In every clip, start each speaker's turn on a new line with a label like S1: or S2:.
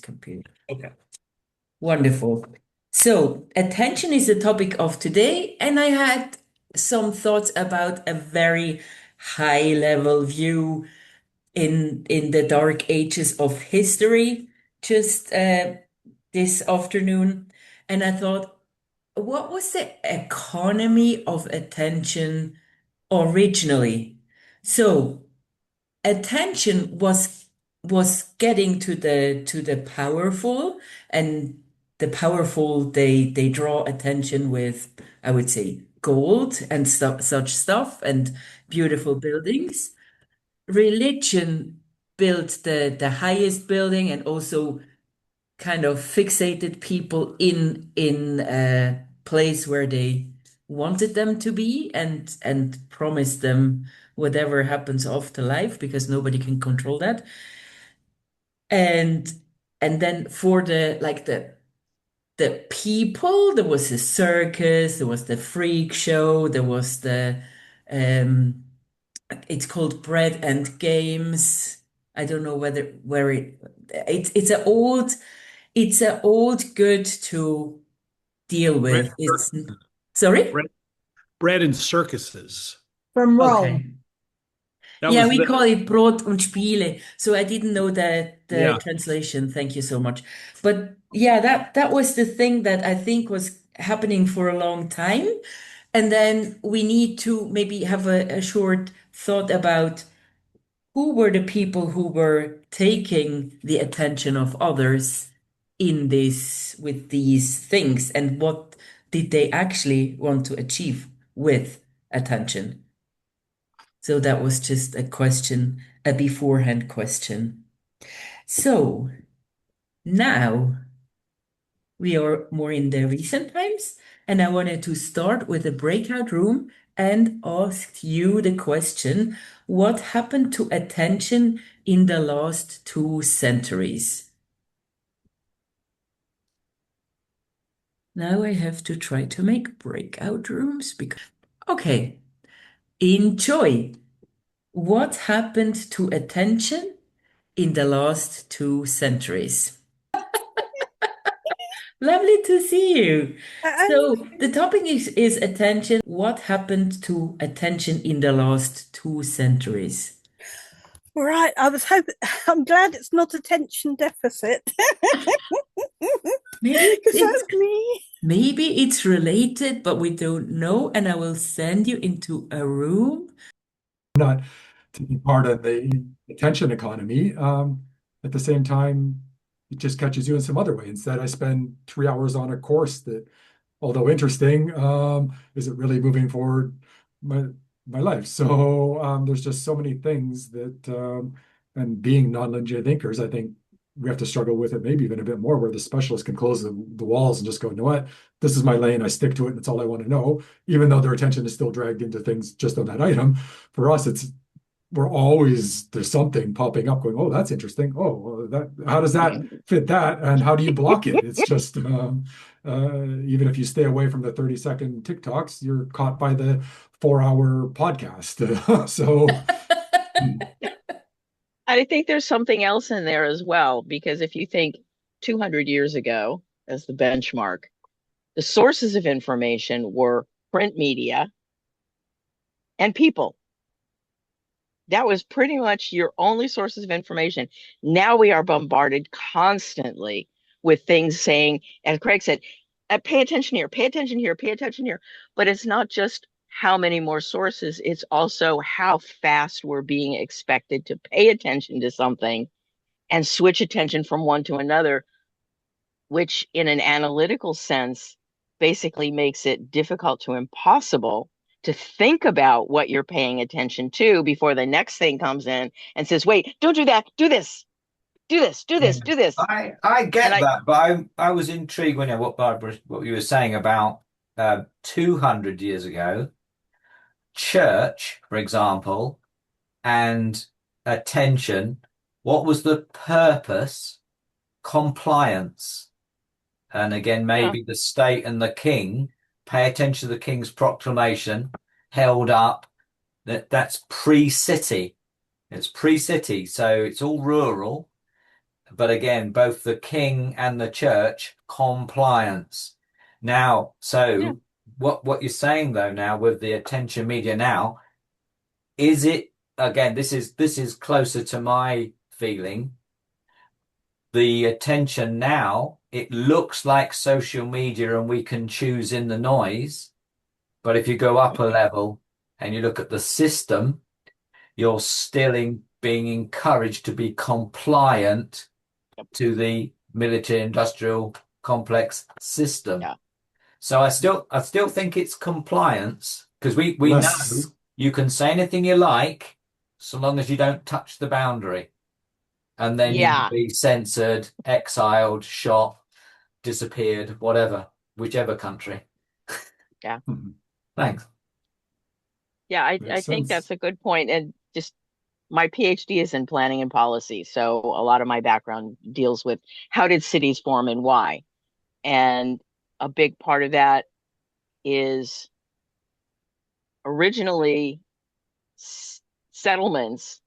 S1: computer. Okay. Wonderful. So, attention is the topic of today, and I had some thoughts about a very high level view in the dark ages of history just this afternoon. And I thought, what was the economy of attention originally? So, attention was getting to the powerful, and the powerful they draw attention with, I would say, gold and such stuff and beautiful buildings. Religion built the highest building and also kind of fixated people in a place where they wanted them to be and promised them whatever happens after life because nobody can control that. And and then for the like the people, there was a circus, there was the freak show, there was the um it's called Bread and Games. I don't know whether where it's a old good to deal
S2: Bread,
S1: with. It's sorry?
S2: bread, bread and circuses.
S3: From Rome.
S1: Okay.
S2: That
S1: Yeah,
S2: was
S1: we
S2: the
S1: call it Brot und Spiele. So I didn't know the
S2: yeah.
S1: translation. Thank you so much. But yeah, that was the thing that I think was happening for a long time. And then we need to maybe have a short thought about who were the people who were taking the attention of others in this with these things and what did they actually want to achieve with attention? So that was just a question, a beforehand question. So now we are more in the recent times, and I wanted to start with a breakout room and ask you the question, what happened to attention in the last 2 centuries? Now I have to try to make breakout rooms because, okay, enjoy. What happened to attention in the last 2 centuries? Lovely to see you.
S3: And
S1: So the topic is attention. What happened to attention in the last 2 centuries?
S3: right, I was hoping, I'm glad it's not attention deficit
S1: Maybe
S3: because that's me.
S1: maybe it's related, but we don't know. And I will send you into a room.
S4: Not to be part of the attention economy. At the same time, it just catches you in some other way. Instead, I spend 3 hours on a course that, although interesting, isn't really moving forward my my life. So there's just so many things that, and being non-linear thinkers, I think we have to struggle with it maybe even a bit more, where the specialist can close the walls and just go, you know what, this is my lane, I stick to it, and that's all I want to know, even though their attention is still dragged into things just on that item. For us, it's we're always there's something popping up going, oh, that's interesting. Oh, well, that how does that fit that? And how do you block it? It's just even if you stay away from the 30-second TikToks, you're caught by the 4-hour podcast. So
S5: I think there's something else in there as well, because if you think 200 years ago as the benchmark, the sources of information were print media and people. That was pretty much your only sources of information. Now we are bombarded constantly with things saying, as Craig said, pay attention here, pay attention here, pay attention here. But it's not just how many more sources, it's also how fast we're being expected to pay attention to something and switch attention from one to another, which in an analytical sense basically makes it difficult to impossible to think about what you're paying attention to before the next thing comes in and says, wait, don't do that, do this, do this, do
S6: Yeah,
S5: this, do this.
S6: I
S5: And
S6: get that, but I was intrigued when what Barbara, what you were saying about 200 years ago, church, for example, and attention. What was the purpose? Compliance. And again,
S5: yeah,
S6: maybe the state and the king pay attention to the king's proclamation held up. That's pre-city. It's pre-city, so it's all rural. But again, both the king and the church, compliance. Now,
S5: Yeah.
S6: so what you're saying though now with the attention media now, is it again, this is closer to my feeling. The attention now, it looks like social media and we can choose in the noise. But if you go up a level and you look at the system, you're still being encouraged to be compliant to the military industrial complex system.
S5: Yeah.
S6: So I still think it's compliance because we know
S4: Less,
S6: you can say anything you like so long as you don't touch the boundary. And then you can
S5: Yeah.
S6: be censored, exiled, shot, disappeared, whatever, whichever country.
S5: Yeah.
S6: Thanks.
S5: Yeah. I
S4: makes
S5: think that's
S4: sense.
S5: a good point. And just my PhD is in planning and policy. So a lot of my background deals with how did cities form and why. And a big part of that is originally settlements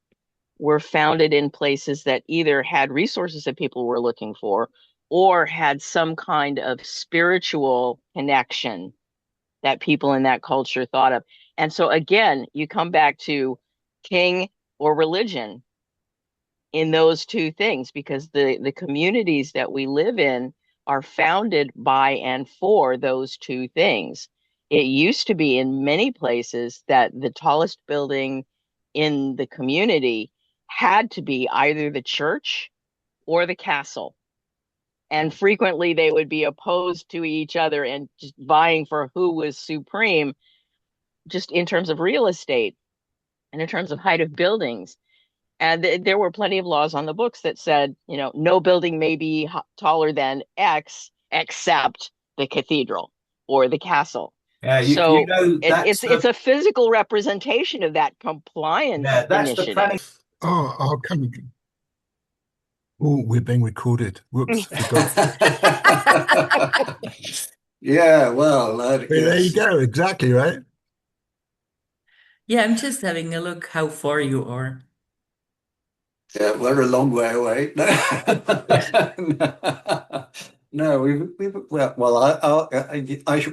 S5: were founded in places that either had resources that people were looking for or had some kind of spiritual connection that people in that culture thought of. And so again, you come back to king or religion in those two things because the communities that we live in are founded by and for those two things. It used to be in many places that the tallest building in the community had to be either the church or the castle. And frequently they would be opposed to each other and just vying for who was supreme, just in terms of real estate and in terms of height of buildings. And there were plenty of laws on the books that said, no building may be taller than X except the cathedral or the castle.
S6: Yeah, you
S5: So
S6: know
S5: it's a physical representation of that compliance
S6: that's the planning.
S5: initiative.
S7: Oh, come on. Oh, we're being recorded. Whoops, forgot.
S8: Yeah, well,
S7: There you
S8: yes.
S7: go. Exactly, right?
S1: Yeah, I'm just having a look how far you are.
S8: Yeah, we're a long way away. No, well,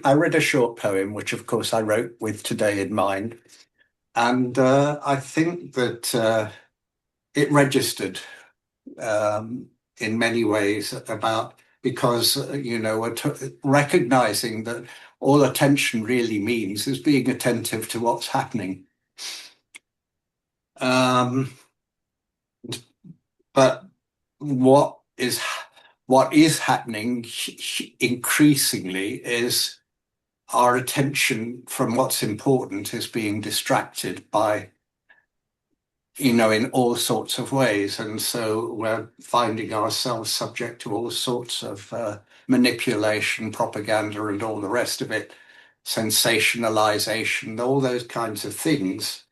S8: I read a short poem, which of course I wrote with today in mind, and I think that it registered in many ways about because we're recognizing that all attention really means is being attentive to what's happening. But what is happening increasingly is our attention from what's important is being distracted by, in all sorts of ways. And so we're finding ourselves subject to all sorts of manipulation, propaganda, and all the rest of it, sensationalization, all those kinds of things.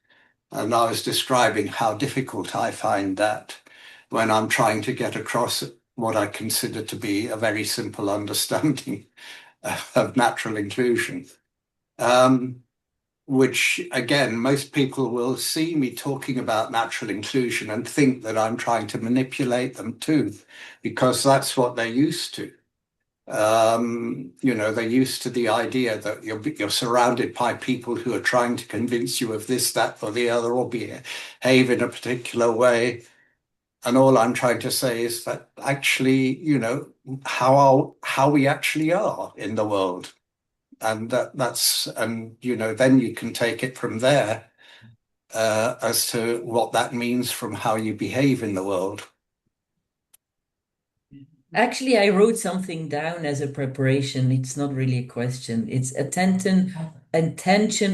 S8: And I was describing how difficult I find that when I'm trying to get across what I consider to be a very simple understanding of natural inclusion. Which, again, most people will see me talking about natural inclusion and think that I'm trying to manipulate them too, because that's what they're used to. They're used to the idea that you're surrounded by people who are trying to convince you of this, that, or the other, or behave in a particular way. And all I'm trying to say is that actually, how we actually are in the world. And then you can take it from there as to what that means from how you behave in the world.
S1: Actually, I wrote something down as a preparation. It's not really a question. It's attention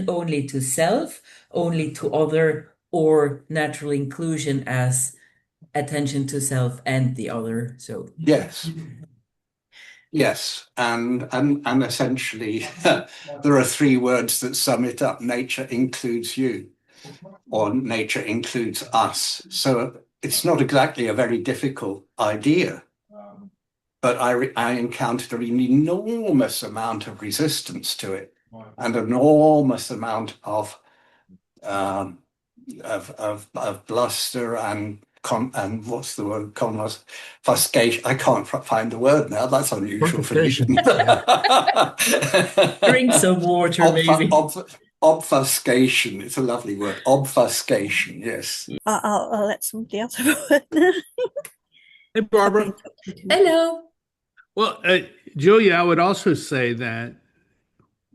S1: only to self, only to other, or natural inclusion as attention to self and the other. So
S8: Yes. Yes, and essentially there are three words that sum it up. Nature includes you, or nature includes us. So it's not exactly a very difficult idea, but I encountered an enormous amount of resistance to it, and an enormous amount of bluster and what's the word? Confiscation. I can't find the word now. That's unusual for me.
S7: Confiscation.
S1: Drink some water, maybe.
S8: Obfuscation. It's a lovely word. Obfuscation. Yes.
S3: I'll let somebody else have a word now.
S2: Hey, Barbara.
S1: Hello.
S2: Well, Julia, I would also say that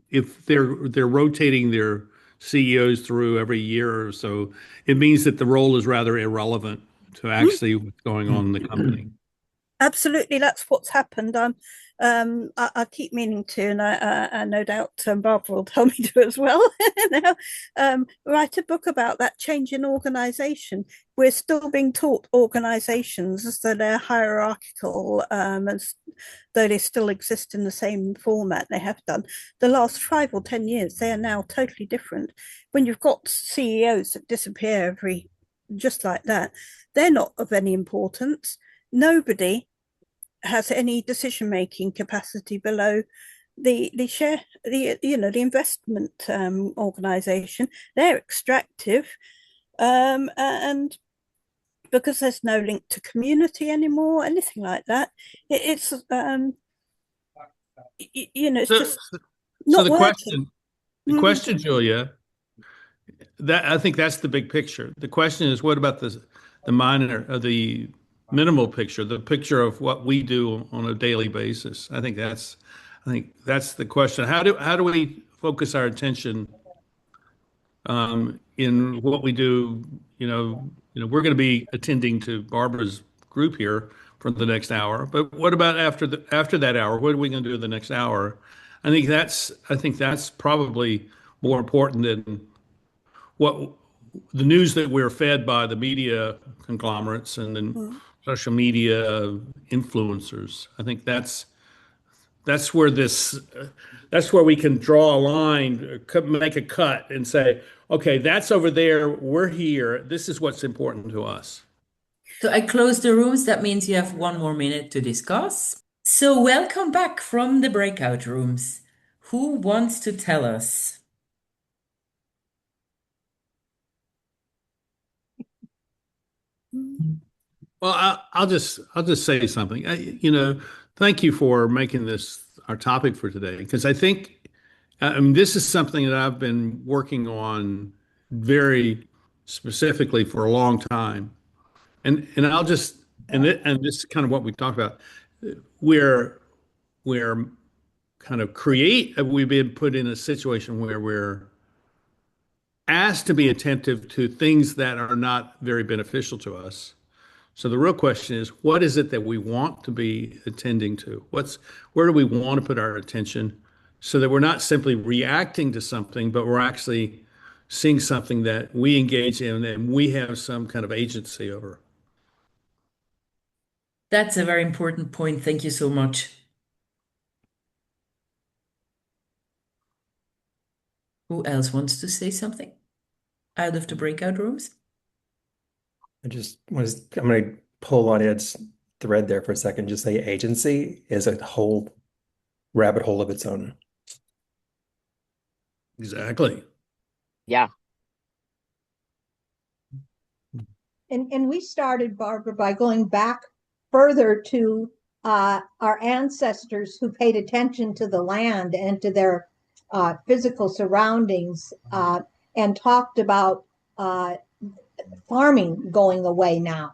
S2: if they're rotating their CEOs through every year or so, it means that the role is rather irrelevant to actually what's going on in the company.
S3: Absolutely, that's what's happened. I keep meaning to, and I no doubt Barbara will tell me to as well. Now, write a book about that change in organisation. We're still being taught organisations as though they're hierarchical, as though they still exist in the same format they have done. The last 5 or 10 years, they are now totally different. When you've got CEOs that disappear just like that, they're not of any importance. Nobody has any decision-making capacity below the investment organization. They're extractive, and because there's no link to community anymore, anything like that, it's it's just not
S2: the
S3: working.
S2: question, Julia, that I think that's the big picture. The question is, what about the minimal picture, the picture of what we do on a daily basis? I think that's the question. How do we focus our attention in what we do? We're going to be attending to Barbara's group here for the next hour, but what about after that hour? What are we going to do the next hour? I think that's probably more important than what the news that we're fed by the media conglomerates and then social media influencers. I think that's where we can draw a line, make a cut, and say, okay, that's over there. We're here. This is what's important to us.
S1: So I close the rooms. That means you have 1 more minute to discuss. So welcome back from the breakout rooms. Who wants to tell us?
S2: Well, I'll just say something. Thank you for making this our topic for today, because I think this is something that I've been working on very specifically for a long time, and this is kind of what we talked about. We're kind of we've been put in a situation where we're asked to be attentive to things that are not very beneficial to us. So the real question is, what is it that we want to be attending to? Where do we want to put our attention so that we're not simply reacting to something, but we're actually seeing something that we engage in and we have some kind of agency over?
S1: That's a very important point. Thank you so much. Who else wants to say something out of the breakout rooms?
S9: I'm going to pull on Ed's thread there for a second. Just say agency is a whole rabbit hole of its own.
S2: Exactly.
S5: Yeah.
S10: And we started, Barbara, by going back further to our ancestors who paid attention to the land and to their physical surroundings and talked about farming going away now.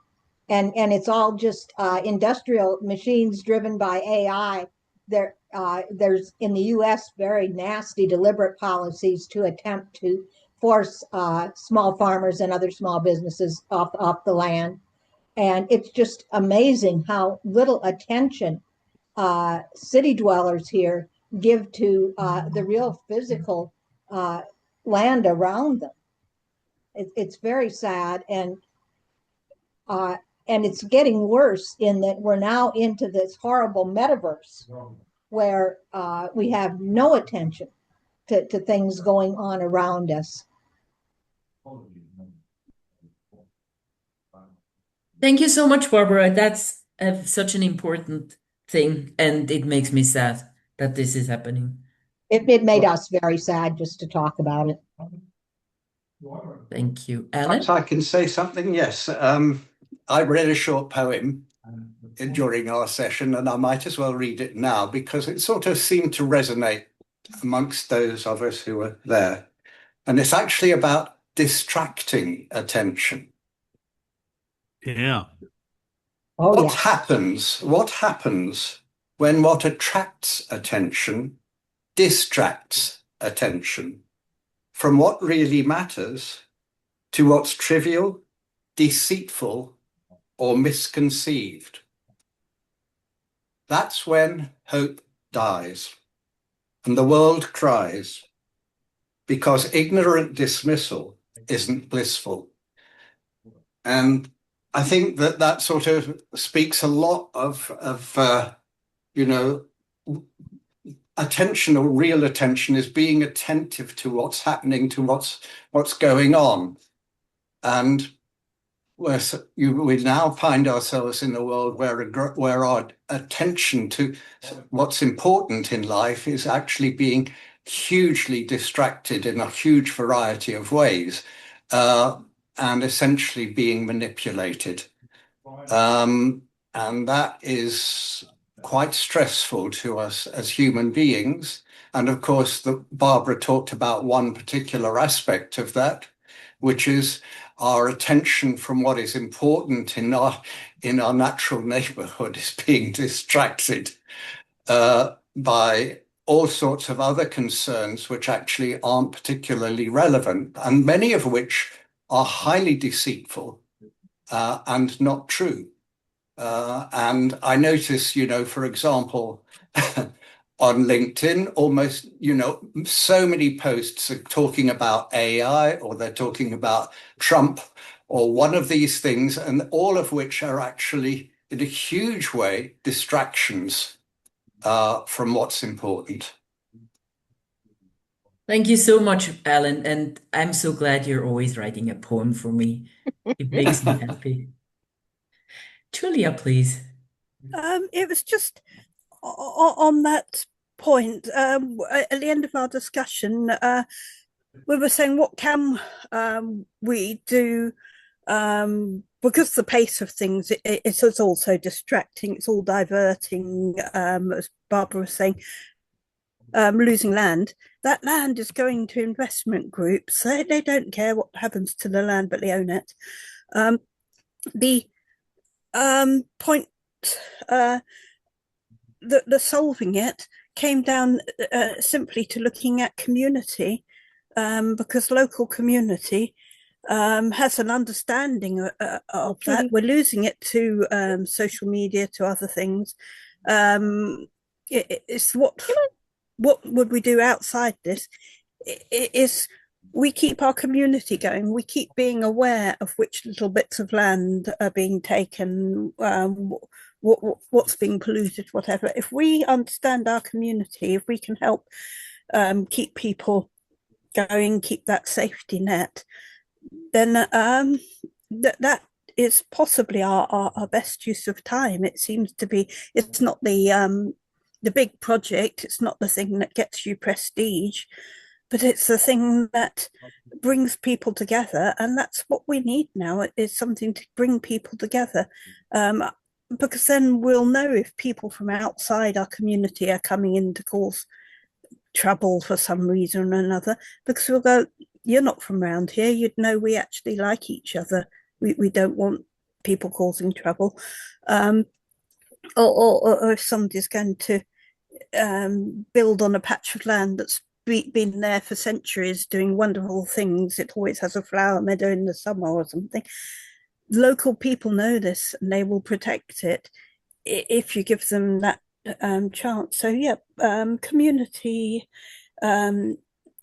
S10: And it's all just industrial machines driven by AI. There's in the US very nasty, deliberate policies to attempt to force small farmers and other small businesses off the land. And it's just amazing how little attention city dwellers here give to the real physical land around them. It's very sad, and it's getting worse in that we're now into this horrible metaverse where we have no attention to things going on around us.
S1: Thank you so much, Barbara. That's such an important thing, and it makes me sad that this is happening.
S10: It made us very sad just to talk about it.
S1: Thank you. Alan?
S8: Perhaps I can say something. Yes. I read a short poem during our session, and I might as well read it now because it sort of seemed to resonate amongst those of us who were there. And it's actually about distracting attention.
S2: Yeah.
S10: Oh,
S8: What
S10: yeah.
S8: happens? What happens when what attracts attention distracts attention from what really matters to what's trivial, deceitful, or misconceived? That's when hope dies and the world cries, because ignorant dismissal isn't blissful. And I think that that sort of speaks a lot of you know, attention, or real attention, is being attentive to what's happening, to what's going on. And we now find ourselves in a world where our attention to what's important in life is actually being hugely distracted in a huge variety of ways, and essentially being manipulated. And that is quite stressful to us as human beings. And of course, Barbara talked about one particular aspect of that, which is our attention from what is important in our natural neighborhood is being distracted by all sorts of other concerns which actually aren't particularly relevant, and many of which are highly deceitful and not true. And I notice, for example, on LinkedIn, almost, so many posts are talking about AI, or they're talking about Trump, or one of these things, and all of which are actually, in a huge way, distractions from what's important.
S1: Thank you so much, Alan. And I'm so glad you're always writing a poem for me. It makes me happy. Julia, please.
S3: It was just on that point, at the end of our discussion, we were saying, what can we do? Because the pace of things, it's also distracting, it's all diverting, as Barbara was saying, losing land. That land is going to investment groups. They don't care what happens to the land, but they own it. The point, the solving it came down simply to looking at community, because local community has an understanding of that. We're losing it to social media, to other things. It's what would we do outside this? It is we keep our community going. We keep being aware of which little bits of land are being taken, what's being polluted, whatever. If we understand our community, if we can help keep people going, keep that safety net, then that is possibly our best use of time. It seems to be. It's not the big project. It's not the thing that gets you prestige, but it's the thing that brings people together, and that's what we need now. Is something to bring people together, because then we'll know if people from outside our community are coming in to cause trouble for some reason or another, because we'll go, you're not from around here, you'd know we actually like each other. We don't want people causing trouble. Or if somebody's going to build on a patch of land that's been there for centuries doing wonderful things, it always has a flower meadow in the summer or something. Local people know this and they will protect it if you give them that chance. So yeah, community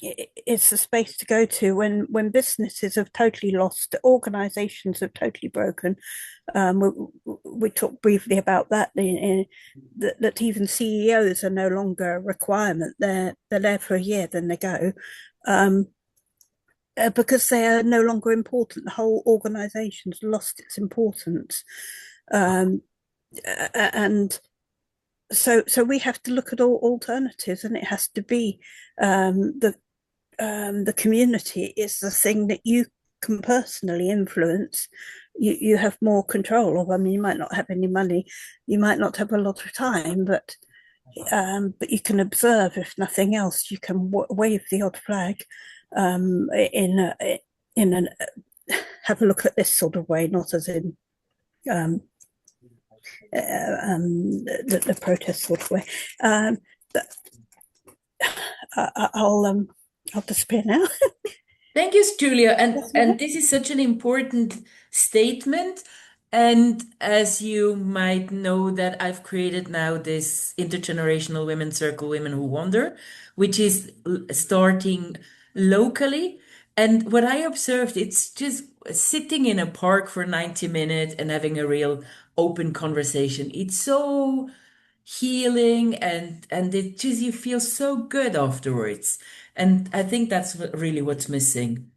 S3: it's a space to go to when businesses have totally lost, organizations have totally broken. We talked briefly about that, that even CEOs are no longer a requirement. They're there for a year, then they go, because they are no longer important. The whole organization's lost its importance. And so we have to look at all alternatives, and it has to be the community is the thing that you can personally influence. you have more control. I mean, you might not have any money, you might not have a lot of time, but you can observe. If nothing else, you can wave the odd flag in an have a look at this sort of way, not as in the protest sort of way. But I'll disappear now.
S1: Thank you, Julia.
S3: Yes,
S1: And this is such an important statement. And as you might know, that I've created now this intergenerational women's circle, Women Who Wonder, which is starting locally. And what I observed, it's just sitting in a park for 90 minutes and having a real open conversation. It's so healing, and it just you feel so good afterwards. And I think that's really what's missing.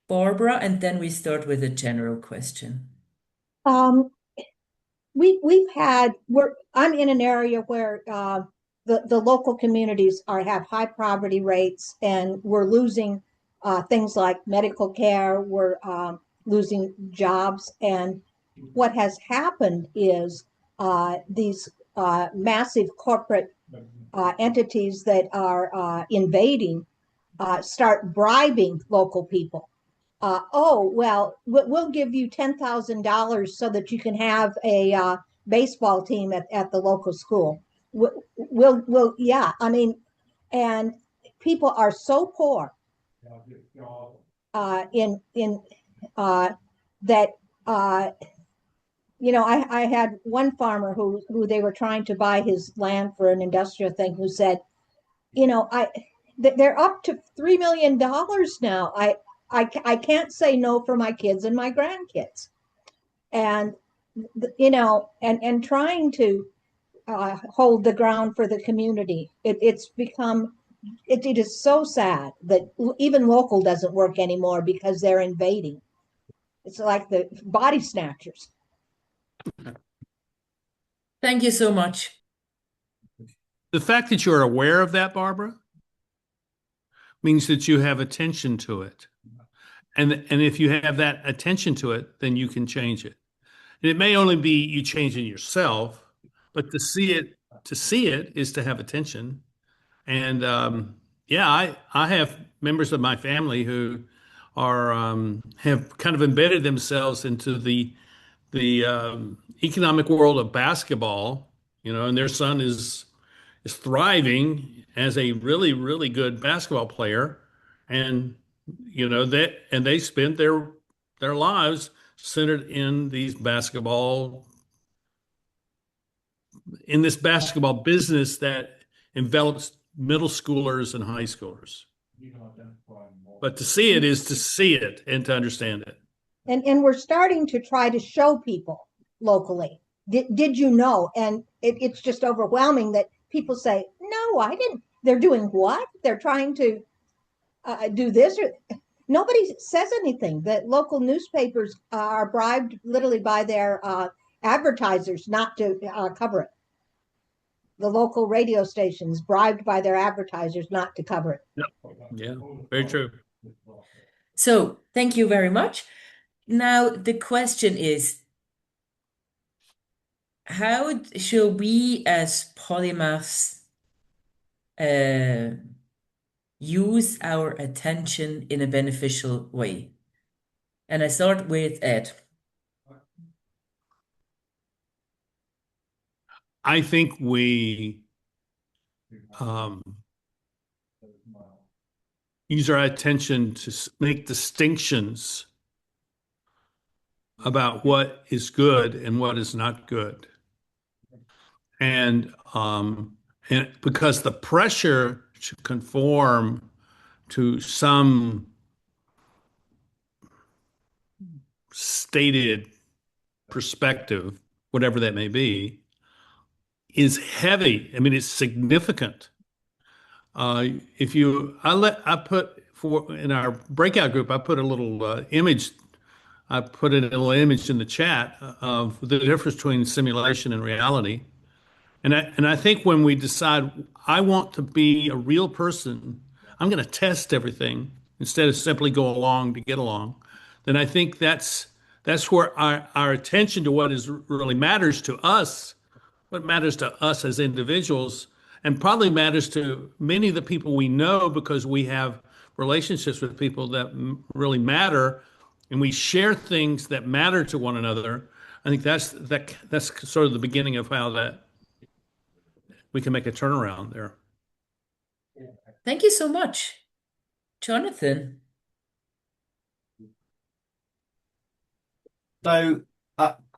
S1: Barbara, and then we start with a general question.
S10: Um, I'm in an area where the local communities have high poverty rates, and we're losing things like medical care. We're losing jobs, and what has happened is these massive corporate entities that are invading start bribing local people. Oh, well, we'll give you $10,000 so that you can have a baseball team at the local school. Yeah, I mean, and people are so poor in that I had one farmer who they were trying to buy his land for an industrial thing, who said, they're up to $3 million now. I can't say no for my kids and my grandkids. And and trying to hold the ground for the community. It's become it is so sad that even local doesn't work anymore because they're invading. It's like the body snatchers.
S1: Thank you so much.
S2: The fact that you're aware of that, Barbara, means that you have attention to it. And if you have that attention to it, then you can change it. And it may only be you changing yourself, but to see it is to have attention. And yeah, I have members of my family who are have kind of embedded themselves into the economic world of basketball, and their son is thriving as a really, really good basketball player. And they spent their lives centered in this basketball business that envelops middle schoolers and high schoolers. But to see it is to see it and to understand it.
S10: And we're starting to try to show people locally. Did you know? And it's just overwhelming that people say, no, I didn't. They're doing what? They're trying to do this, or nobody says anything. The local newspapers are bribed literally by their advertisers not to cover it. The local radio stations bribed by their advertisers not to cover it.
S2: Yep. Yeah, very true.
S1: So thank you very much. Now the question is, how shall we as polymaths use our attention in a beneficial way? And I start with Ed.
S2: I think we use our attention to make distinctions about what is good and what is not good. And because the pressure to conform to some stated perspective, whatever that may be, is heavy. I mean, it's significant. In our breakout group, I put a little image. I put a little image in the chat of the difference between simulation and reality. And I think when we decide I want to be a real person, I'm going to test everything instead of simply go along to get along, then I think that's That's where our attention to what is really matters to us, what matters to us as individuals, and probably matters to many of the people we know because we have relationships with people that really matter, and we share things that matter to one another. I think that's sort of the beginning of how that we can make a turnaround there.
S1: Thank you so much, Jonathan.
S6: So,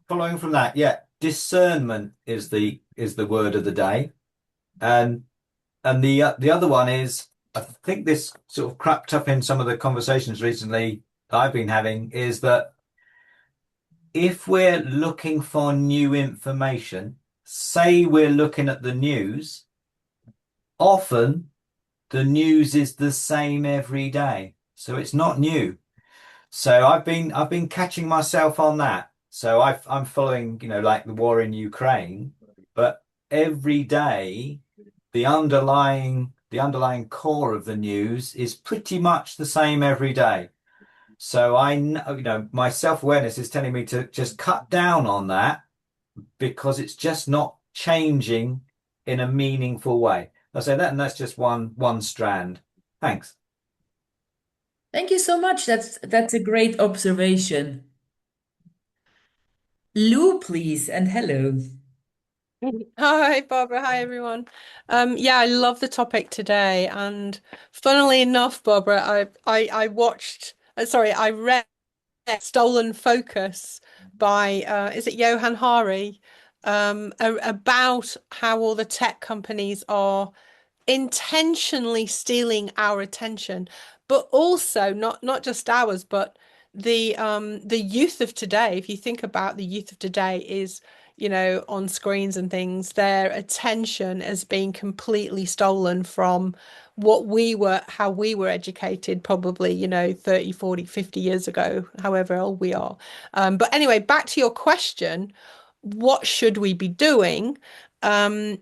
S6: following from that, yeah, discernment is the word of the day, and the other one is, I think this sort of crept up in some of the conversations recently that I've been having, is that if we're looking for new information, say we're looking at the news, often the news is the same every day, so it's not new. So I've been catching myself on that. So I'm following, like the war in Ukraine, but every day the underlying core of the news is pretty much the same every day. So I know, my self-awareness is telling me to just cut down on that because it's just not changing in a meaningful way. I say that, and that's just one strand. Thanks.
S1: Thank you so much. That's a great observation. Lou, please, and hello.
S11: Hi, Barbara. Hi, everyone. Yeah, I love the topic today. And funnily enough, Barbara, I watched, sorry, I read Stolen Focus by, is it Johan Hari? About how all the tech companies are intentionally stealing our attention, but also not just ours, but the youth of today. If you think about the youth of today is, on screens and things, their attention has been completely stolen from how we were educated, probably, 30, 40, 50 years ago, however old we are. But anyway, back to your question, what should we be doing? Um,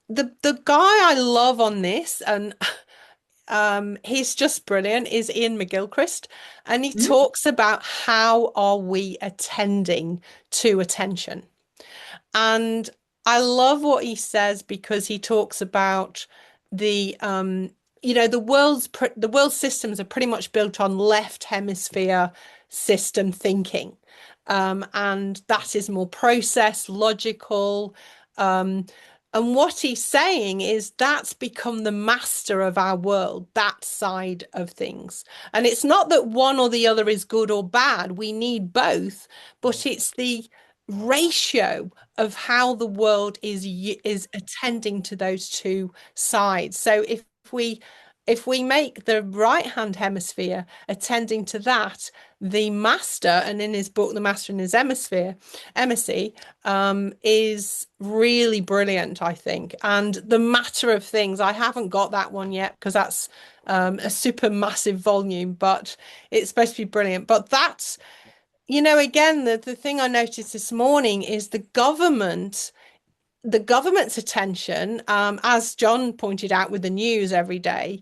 S11: the guy I love on this, and he's just brilliant, is Ian McGilchrist, and he
S1: Mhm.
S11: talks about how are we attending to attention. And I love what he says because he talks about the world's systems are pretty much built on left hemisphere system thinking. And that is more processed, logical. Um, and what he's saying is that's become the master of our world, that side of things. And it's not that one or the other is good or bad. We need both, but it's the ratio of how the world is attending to those two sides. So if we make the right hand hemisphere attending to that, the master, and in his book, The Master in His Hemisphere, Emissy, is really brilliant, I think. And The Matter of Things, I haven't got that one yet because that's a super massive volume, but it's supposed to be brilliant. But that's, again, the thing I noticed this morning is the government's attention, as John pointed out with the news every day,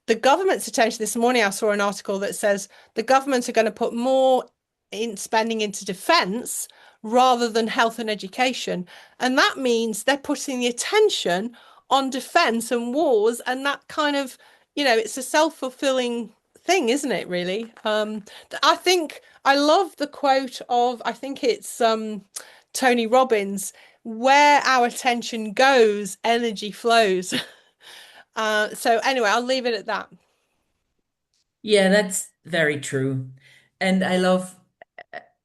S11: the government's attention this morning, I saw an article that says the governments are going to put more in spending into defense rather than health and education. And that means they're putting the attention on defense and wars. And that kind of, it's a self-fulfilling thing, isn't it, really? I think I love the quote of, I think it's Tony Robbins, where our attention goes, energy flows. So anyway, I'll leave it at that.
S1: Yeah, that's very true. And I love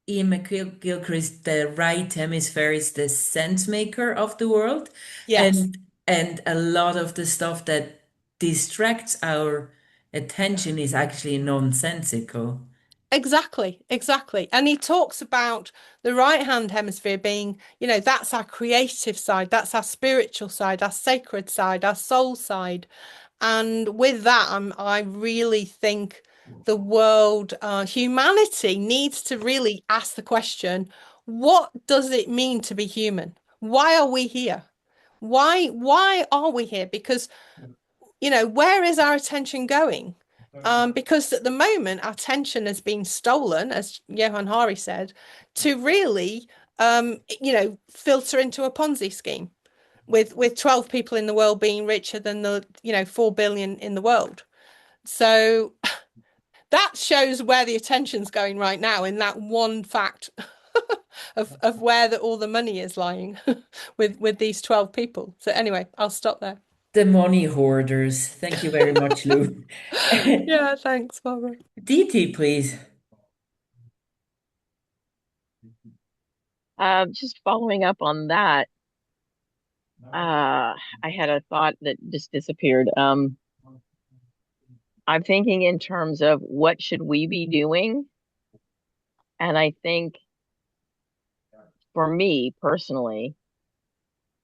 S1: Ian McGilchrist, the right hemisphere is the sense maker of the world.
S11: Yes,
S1: And a lot of the stuff that distracts our attention is actually nonsensical.
S11: exactly, exactly. And he talks about the right hand hemisphere being, that's our creative side, that's our spiritual side, our sacred side, our soul side. And with that, I really think the world, humanity needs to really ask the question, what does it mean to be human? Why are we here? Why are we here? Because, where is our attention going? because at the moment our attention has been stolen, as Johan Hari said, to really, filter into a Ponzi scheme with 12 people in the world being richer than the 4 billion in the world. So that shows where the attention's going right now, in that one fact of where all the money is lying with these 12 people. So anyway, I'll stop there.
S1: The money hoarders. Thank you very much, Lou.
S11: Yeah, thanks, Barbara.
S1: DT, please.
S5: Just following up on that, I had a thought that just disappeared. I'm thinking in terms of what should we be doing? And I think for me personally,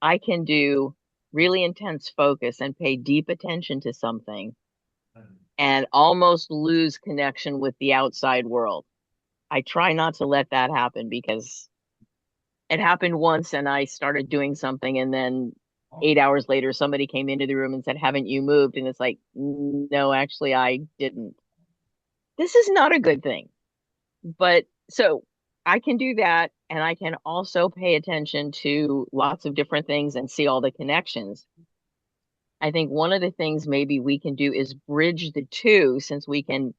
S5: I can do really intense focus and pay deep attention to something and almost lose connection with the outside world. I try not to let that happen, because it happened once and I started doing something, and then 8 hours later somebody came into the room and said, "Haven't you moved?" And it's like, no, actually I didn't. This is not a good thing. But so I can do that, and I can also pay attention to lots of different things and see all the connections. I think one of the things maybe we can do is bridge the two, since we can,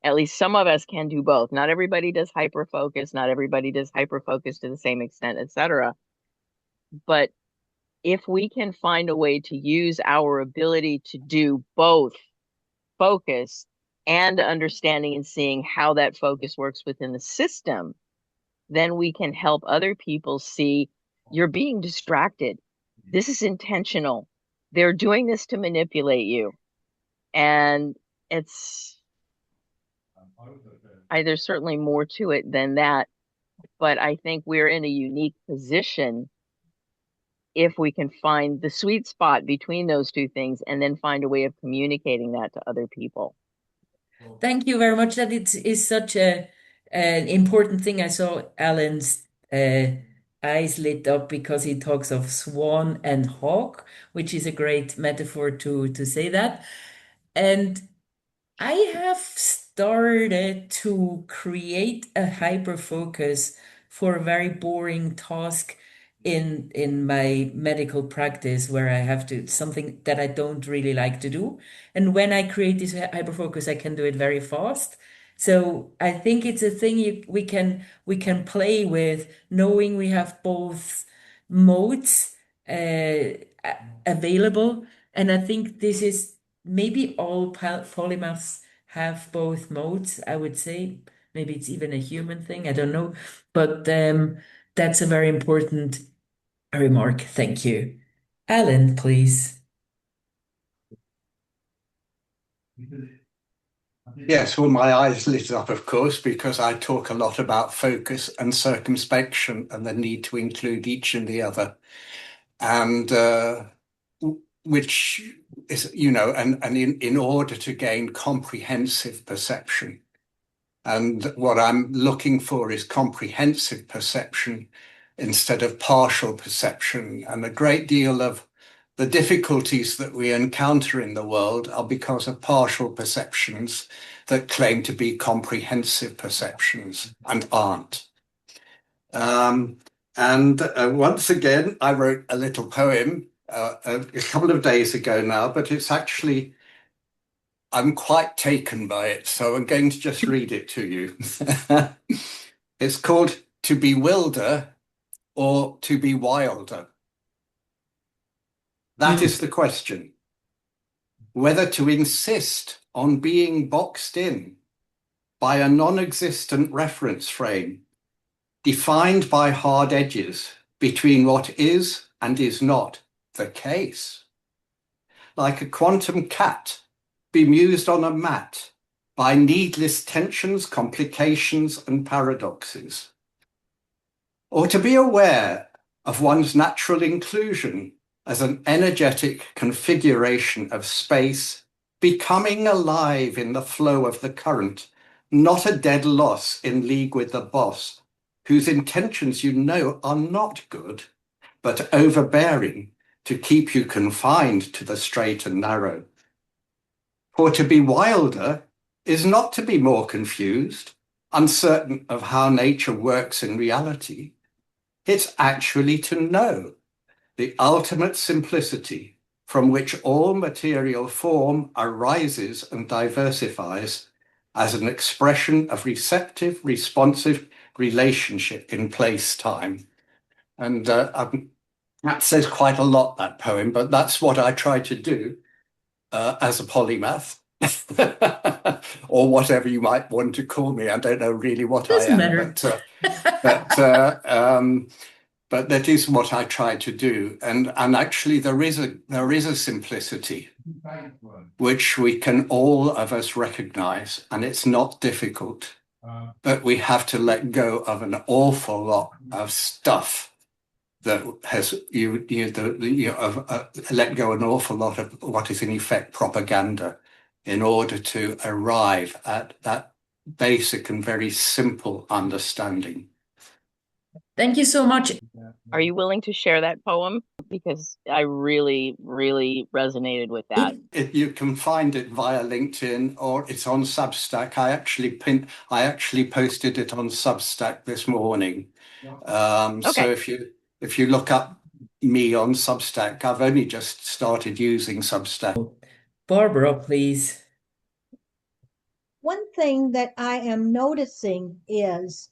S5: at least some of us can do both. Not everybody does hyper focus, not everybody does hyper focus to the same extent, etc. But if we can find a way to use our ability to do both focus and understanding and seeing how that focus works within the system, then we can help other people see, you're being distracted. This is intentional. They're doing this to manipulate you. And there's certainly more to it than that, but I think we're in a unique position if we can find the sweet spot between those two things and then find a way of communicating that to other people.
S1: Thank you very much. That is such an important thing. I saw Alan's eyes lit up because he talks of swan and hawk, which is a great metaphor to say that. And I have started to create a hyper focus for a very boring task in my medical practice, where I have to something that I don't really like to do. And when I create this hyper focus, I can do it very fast. So I think it's a thing we can play with, knowing we have both modes available. And I think this is maybe all polymaths have both modes, I would say. Maybe it's even a human thing, I don't know. But that's a very important remark. Thank you. Alan, please.
S8: Yes, well, my eyes lit up, of course, because I talk a lot about focus and circumspection and the need to include each and the other. And which is, and in order to gain comprehensive perception. And what I'm looking for is comprehensive perception instead of partial perception. And a great deal of the difficulties that we encounter in the world are because of partial perceptions that claim to be comprehensive perceptions and aren't. Once again, I wrote a little poem a couple of days ago now, but it's actually, I'm quite taken by it, so I'm going to just read it to you. It's called "To Bewilder or to Be Wilder." That is the question. Whether to insist on being boxed in by a non-existent reference frame, defined by hard edges between what is and is not the case. Like a quantum cat bemused on a mat by needless tensions, complications, and paradoxes. Or to be aware of one's natural inclusion as an energetic configuration of space, becoming alive in the flow of the current, not a dead loss in league with the boss, whose intentions you know are not good, but overbearing to keep you confined to the straight and narrow. For to be wilder is not to be more confused, uncertain of how nature works in reality. It's actually to know the ultimate simplicity from which all material form arises and diversifies as an expression of receptive, responsive relationship in place-time. And that says quite a lot, that poem, but that's what I try to do as a polymath. Or whatever you might want to call me. I don't know really what I
S1: Doesn't
S8: am,
S1: matter.
S8: but that is what I try to do. And actually there is a simplicity which we can all of us recognize, and it's not difficult. But we have to let go of an awful lot of stuff that has let go an awful lot of what is in effect propaganda in order to arrive at that basic and very simple understanding.
S1: Thank you so much.
S5: Are you willing to share that poem? Because I really, really resonated with that.
S8: You can find it via LinkedIn, or it's on Substack. I actually posted it on Substack this morning.
S5: Okay.
S8: So if you look up me on Substack, I've only just started using Substack.
S1: Barbara, please.
S10: One thing that I am noticing is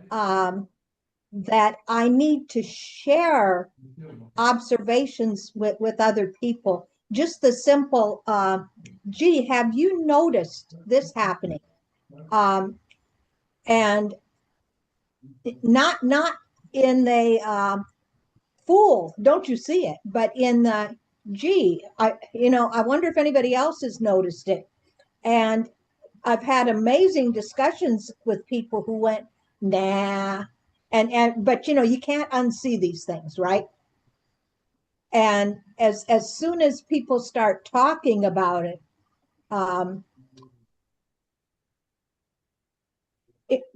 S10: that I need to share observations with other people. Just the simple, gee, have you noticed this happening? And not in a fool, don't you see it? But in the, gee, I wonder if anybody else has noticed it. And I've had amazing discussions with people who went, nah, but you can't unsee these things, right? And as soon as people start talking about it,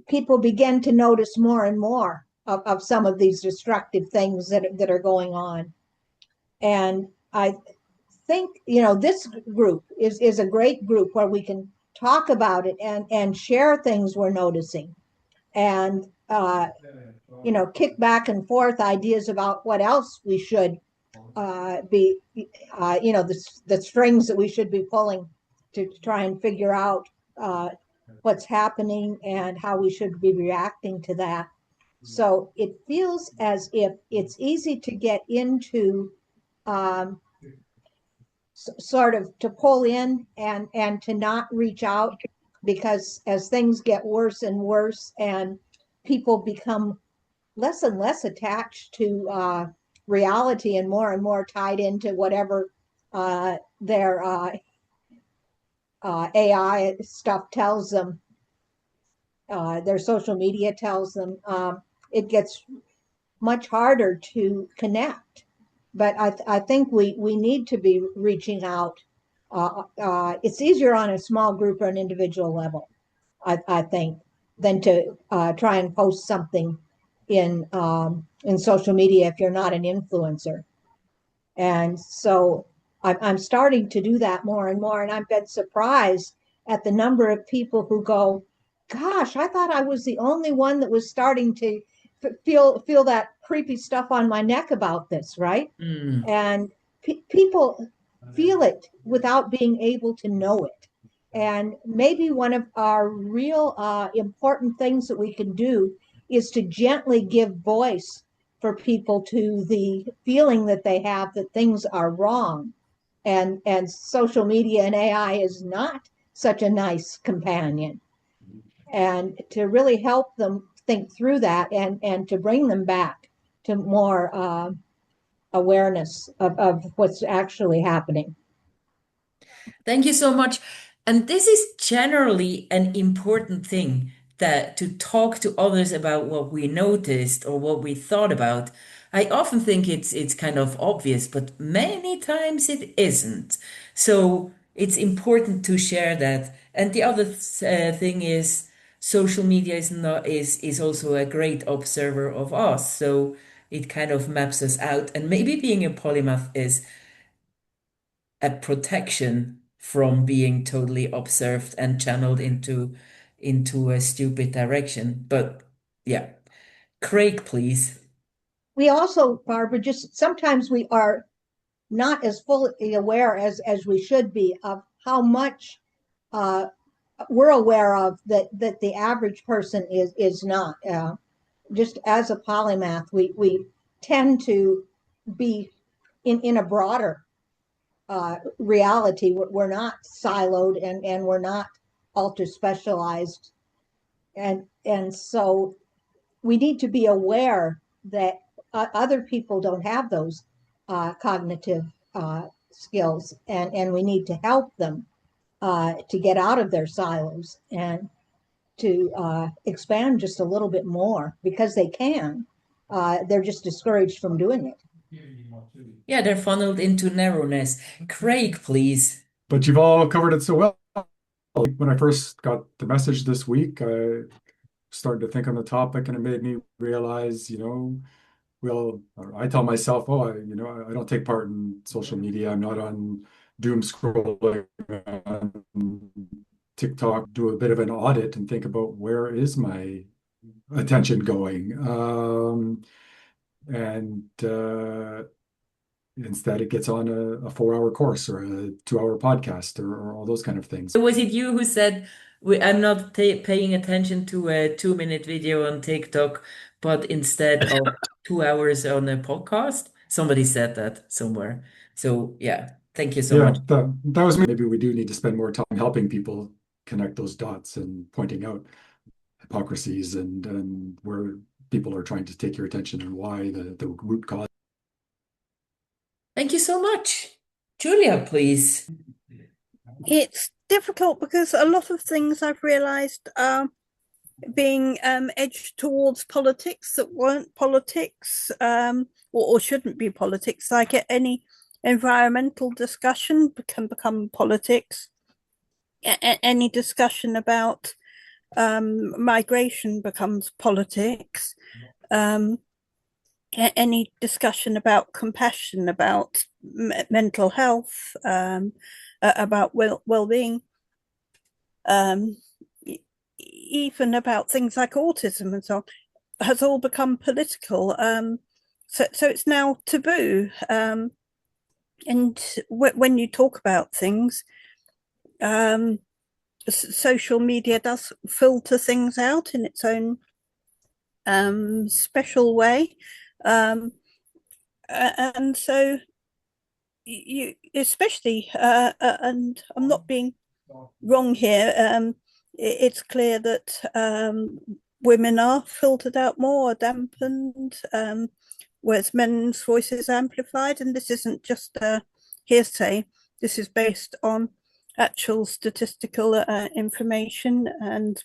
S10: people begin to notice more and more of some of these destructive things that are going on. And I think, this group is a great group where we can talk about it and share things we're noticing, and kick back and forth ideas about what else we should be, the strings that we should be pulling to try and figure out what's happening and how we should be reacting to that. So it feels as if it's easy to get into sort of to pull in and to not reach out, because as things get worse and worse and people become less and less attached to reality and more tied into whatever their AI stuff tells them, their social media tells them, it gets much harder to connect. But I think we need to be reaching out. It's easier on a small group or an individual level, I think, than to try and post something in social media if you're not an influencer. And so I'm starting to do that more and more. And I've been surprised at the number of people who go, gosh, I thought I was the only one that was starting to feel that creepy stuff on my neck about this, right? And people feel it without being able to know it. And maybe one of our real important things that we can do is to gently give voice for people to the feeling that they have that things are wrong. And social media and AI is not such a nice companion. And to really help them think through that and to bring them back to more awareness of what's actually happening.
S1: Thank you so much. And this is generally an important thing, that to talk to others about what we noticed or what we thought about. I often think it's kind of obvious, but many times it isn't. So it's important to share that. And the other thing is, social media is also a great observer of us. So it kind of maps us out. And maybe being a polymath is a protection from being totally observed and channeled into a stupid direction. But yeah, Craig, please.
S10: We also, Barbara, just sometimes we are not as fully aware as we should be of how much we're aware of that the average person is not. Just as a polymath, we tend to be in a broader reality. We're not siloed and we're not ultra specialized, and so we need to be aware that other people don't have those cognitive skills, and we need to help them to get out of their silos and to expand just a little bit more because they can. They're just discouraged from doing it.
S1: Yeah, they're funneled into narrowness. Craig, please.
S4: But you've all covered it so well. When I first got the message this week, I started to think on the topic, and it made me realize, well, I tell myself, oh, I don't take part in social media. I'm not on doom scrolling on TikTok. Do a bit of an audit and think about where is my attention going. And instead, it gets on a 4-hour course or a 2-hour podcast or all those kind of things.
S1: Was it you who said, I'm not paying attention to a 2-minute video on TikTok, but instead of 2 hours on a podcast? Somebody said that somewhere. So yeah, thank you so
S4: Yeah,
S1: much.
S4: that was me. Maybe we do need to spend more time helping people connect those dots and pointing out hypocrisies and where people are trying to take your attention and why the root cause.
S1: Thank you so much. Julia, please.
S3: It's difficult because a lot of things I've realized are being edged towards politics that weren't politics, or shouldn't be politics. Like any environmental discussion can become politics. Any discussion about migration becomes politics. Any discussion about compassion, about mental health, about well-being, even about things like autism and so on, has all become political. So it's now taboo. And when you talk about things, social media does filter things out in its own special way. And so you especially, and I'm not being wrong here, it's clear that women are filtered out more, dampened, whereas men's voices are amplified. And this isn't just hearsay. This is based on actual statistical information and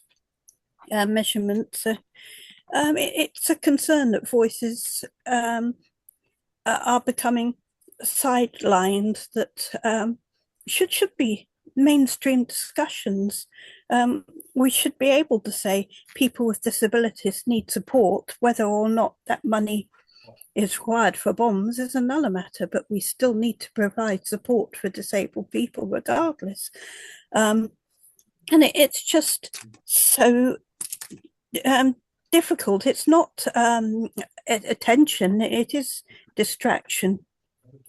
S3: measurements. So it's a concern that voices are becoming sidelined, that should be mainstream discussions. We should be able to say people with disabilities need support, whether or not that money is required for bombs is another matter, but we still need to provide support for disabled people regardless. And it's just so difficult. It's not attention, it is distraction.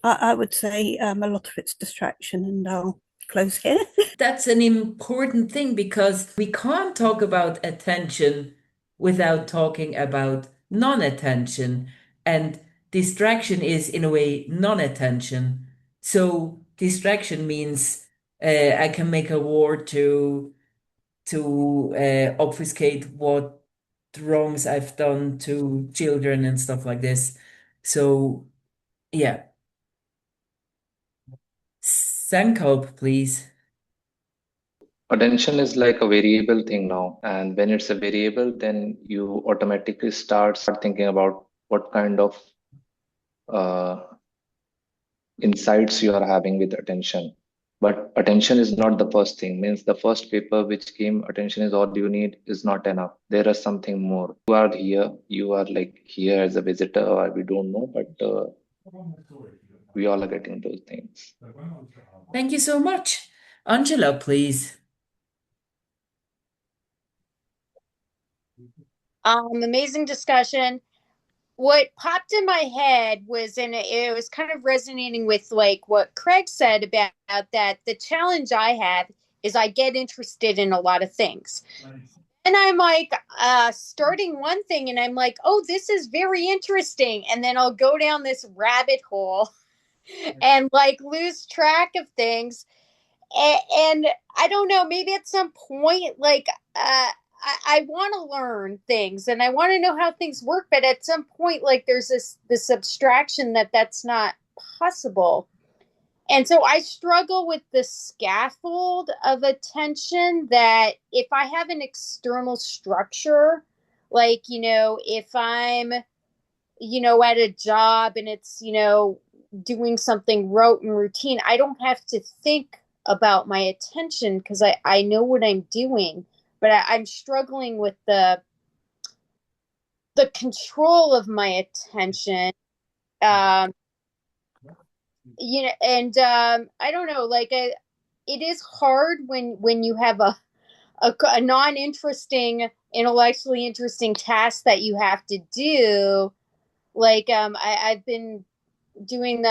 S3: I would say a lot of it's distraction, and I'll close here.
S1: That's an important thing because we can't talk about attention without talking about non-attention. And distraction is, in a way, non-attention. So distraction means I can make a war to obfuscate what wrongs I've done to children and stuff like this. So yeah. Sankalp, please.
S12: Attention is like a variable thing now, and when it's a variable, then you automatically start thinking about what kind of insights you are having with attention. But attention is not the first thing. Means the first paper which came, attention is all you need, is not enough. There is something more. You are here. You are like here as a visitor, or we don't know, but we all are getting those things.
S1: Thank you so much. Angela, please.
S13: Amazing discussion. What popped in my head was, and it was kind of resonating with like what Craig said about that. The challenge I have is I get interested in a lot of things. And I'm like, starting one thing, and I'm like, oh, this is very interesting. And then I'll go down this rabbit hole and like lose track of things. And I don't know, maybe at some point, like, I want to learn things and I want to know how things work, but at some point, like, there's this abstraction that that's not possible. And so I struggle with the scaffold of attention that if I have an external structure, like, if I'm, at a job and it's, doing something rote and routine, I don't have to think about my attention because I know what I'm doing, but I'm struggling with the control of my attention. Um, and I don't know, like it is hard when you have a non-interesting, intellectually interesting task that you have to do. Like I've been doing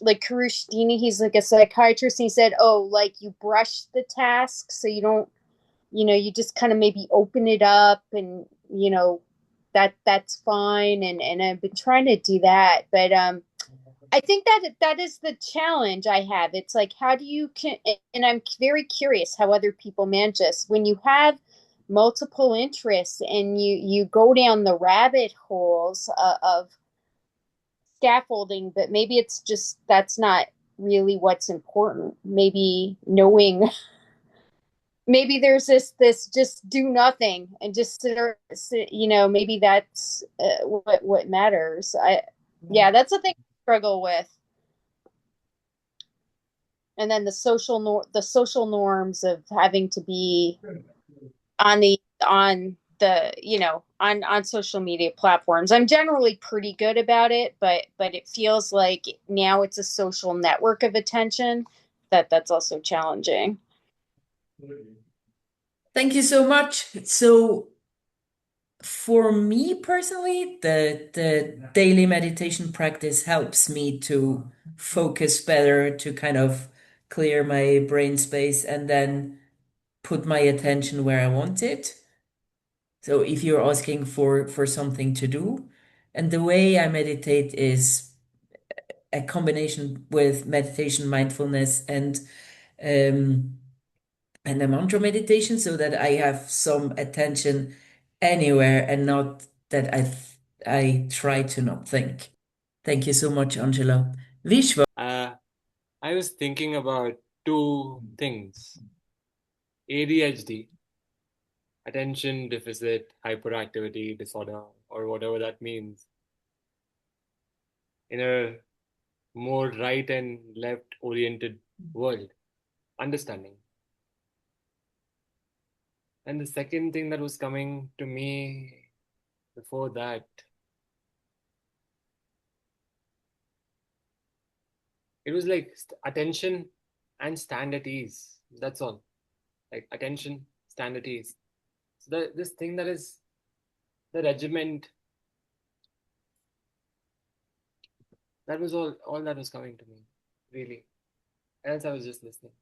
S13: like Karush Dini, he's like a psychiatrist, and he said, oh, like you brush the task so you don't, you just kind of maybe open it up and that's fine. And I've been trying to do that, but I think that is the challenge I have. It's like, how do you and I'm very curious how other people manage this when you have multiple interests and you go down the rabbit holes of scaffolding, but maybe it's just that's not really what's important. Maybe knowing, maybe there's this just do nothing and just sit, maybe that's what matters. Yeah, that's the thing I struggle with. And then the social norms of having to be on social media platforms. I'm generally pretty good about it, but it feels like now it's a social network of attention that's also challenging.
S1: Thank you so much. So for me personally, the daily meditation practice helps me to focus better, to kind of clear my brain space and then put my attention where I want it. So if you're asking for something to do, and the way I meditate is a combination with meditation, mindfulness, um, and a mantra meditation, so that I have some attention anywhere and not that I try to not think. Thank you so much, Angela. Vishwa.
S14: I was thinking about two things: ADHD, attention deficit hyperactivity disorder, or whatever that means, in a more right and left oriented world, understanding. And the second thing that was coming to me before that, it was like attention and stand at ease. That's all. Like attention, stand at ease. So this thing that is the regiment, that was all that was coming to me, really. Else I was just listening.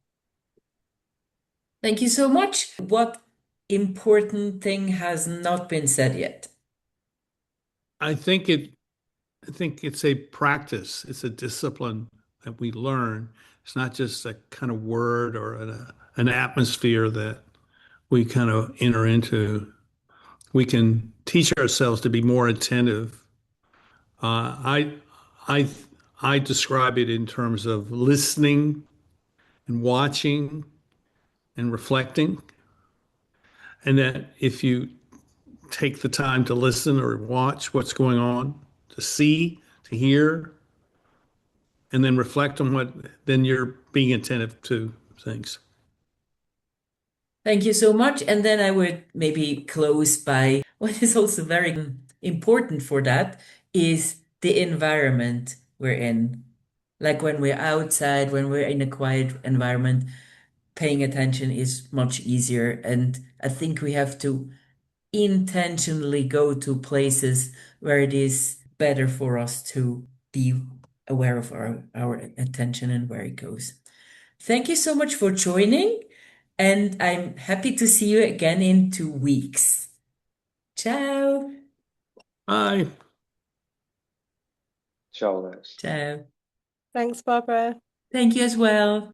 S1: Thank you so much. What important thing has not been said yet?
S2: I think it's a practice. It's a discipline that we learn. It's not just a kind of word or an atmosphere that we kind of enter into. We can teach ourselves to be more attentive. Uh, I I I describe it in terms of listening and watching and reflecting. And that if you take the time to listen or watch what's going on, to see, to hear, and then reflect on what, then you're being attentive to things.
S1: Thank you so much. And then I would maybe close by what is also very important for that is the environment we're in. Like when we're outside, when we're in a quiet environment, paying attention is much easier. And I think we have to intentionally go to places where it is better for us to be aware of our attention and where it goes. Thank you so much for joining, and I'm happy to see you again in 2 weeks. Ciao.
S2: Bye.
S12: Ciao, guys.
S1: Ciao.
S11: Thanks, Barbara.
S1: Thank you as well.